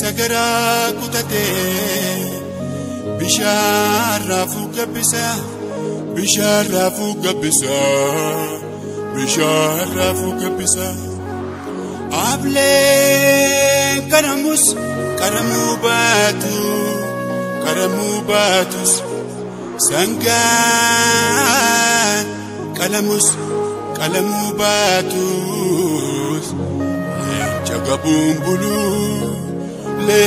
sagara kutate bisharra fugabisa bisharra fugabisa bisharra fugabisa able karamus karamubatus sangan kalamus kalamubatus chagabumbulu le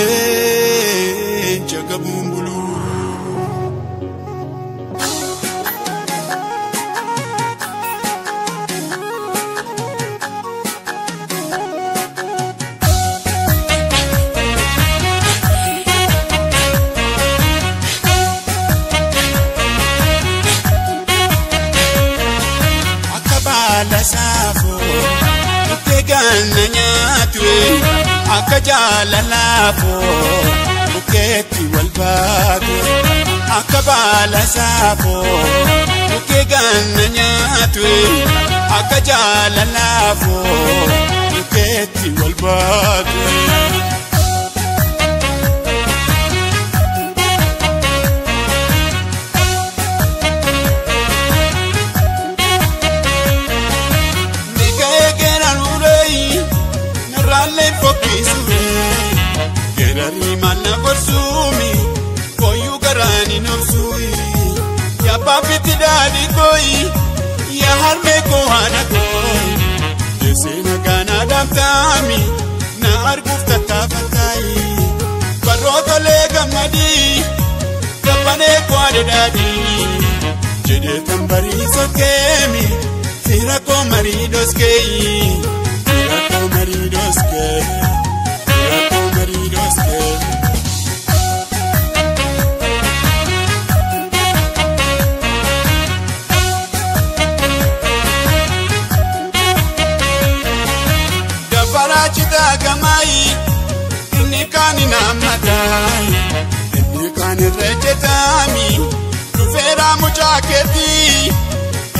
chagabumbulu akabala safo gananyatwe akajala lafo uketi walbago akabala safo gananyatwe akajala lafo uketi walbago Gerani mana bersumi, koyu garani nafsui. Ya papi tidak dikoi, ya harme ko ana koi. Desena gana dam tami, na arguf katafatai. Baroto lega madi, kapane ko ade dadi. Jede tambari sokemi, tira ko maridos kei, tira ko maridos kei. Dafarachita gamai, inni kani namadai, inni kani rejetami, rufera muchaketi,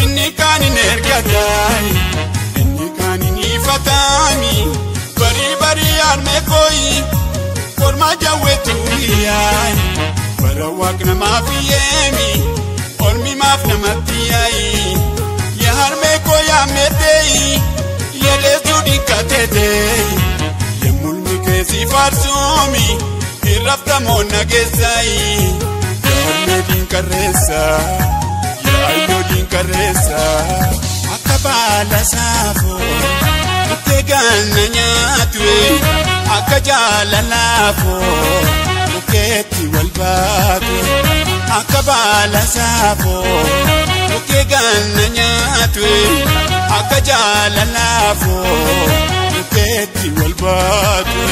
inni kani nergadai, inni kani nifatami. Bari arme koi forma jawetu yai bara wakna mafiyemi ormi mafna matiyai ya arme koya metei ya desudi katete ya mulmi kesi farsumi irafta mona gesai ya arme din karesa ya ayo din karesa akabala safo gananyatwe akajala lafo uketi walbago akabala safo gananyatwe akajala lafo uketi walbago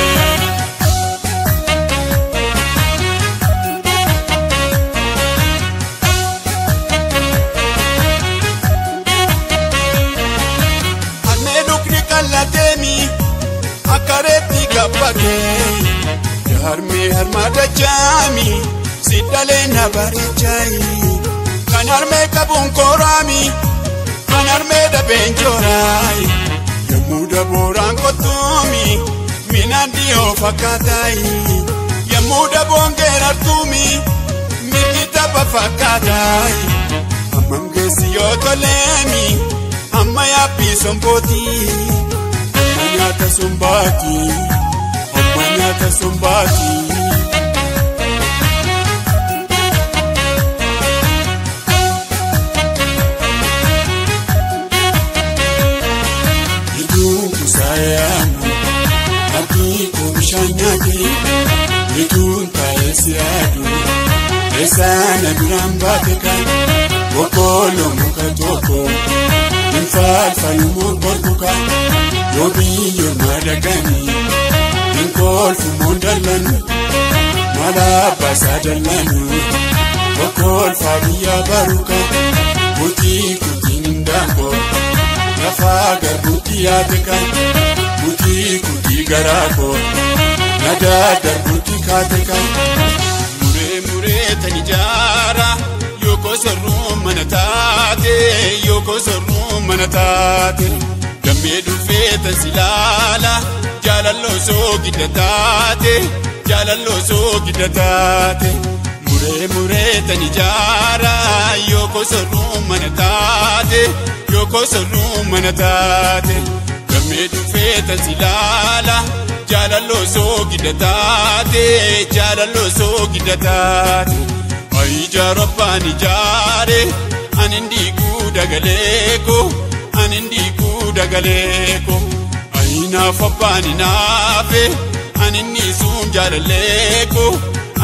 akareti gabage harme harmada jami sidale na barechai kanarme kabun korami kanarme da benjorai yamuda boran kotumi minandio fakatai yamuda bongera tumi mikita bafakatai amangesi yotolemi amaya pisomboti Amanyata sumbati, amanyata sumbati. Itu sayamu, hati kumshanyaki. Itu taesiadu, esana durambateka. Wokolo mukatoko, infalfal mukorkuka. Yobi yor madagani, inkol fu mondalan, malabasa dalanu, wakol fabiya baruka, buti nindako, nafagar buti ateka, buti garako, nadadar buti kateka, mure tanijara, yoko sarum manatate. Medu feta silala, jala lo so gidatate. jaalallo soo gidataate muree tani jaara yoko sorruu mana taate yoko sorruu mana taate gammee dhufee tan silaala jaalallo soo gidataate jaalallo soo gidataate ayi jaarabbaan ijaare anindiiguu dagaleeko anindiiguu dagaleeko ayi naaf abbaan inaafe aninniisuun jaalalleeko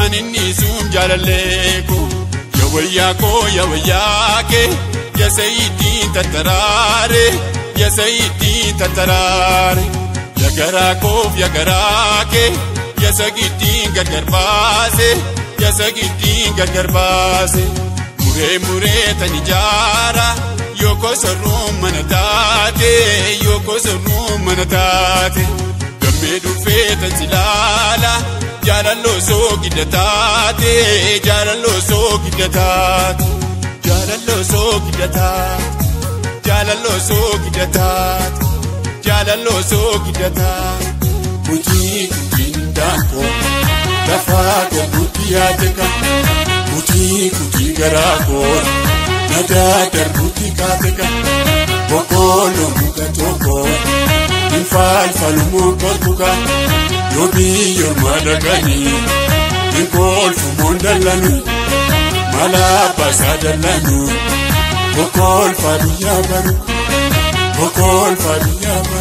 aninniisuun jaalalleeko yawayyaake yasayiitiin tattaraare yasayiitiin tattaraare yagaraakof yagaraake yasagittiin gargar baase yasagittiin gargar baase muree tani jaara yoko sorruu mana taate yoko sorruu mana taate gammee dhufee tan silaala jaalallo soo gidataate jaalallo soo gidataate jaalallo soo gidataate jaalallo soo gidataate jaalallo soo gidataate kutiin daako lafaa garbuutti yaadeka kutii garaako nadaa garbuutti kaateka boqqolloo muka tokko infaalfalumoo kolfuka yobii madaganii inkolfumoon dallanu malaabasaa dallanu boqqollfaa biyyaa baruka boqqollfaa biyyaa baruka.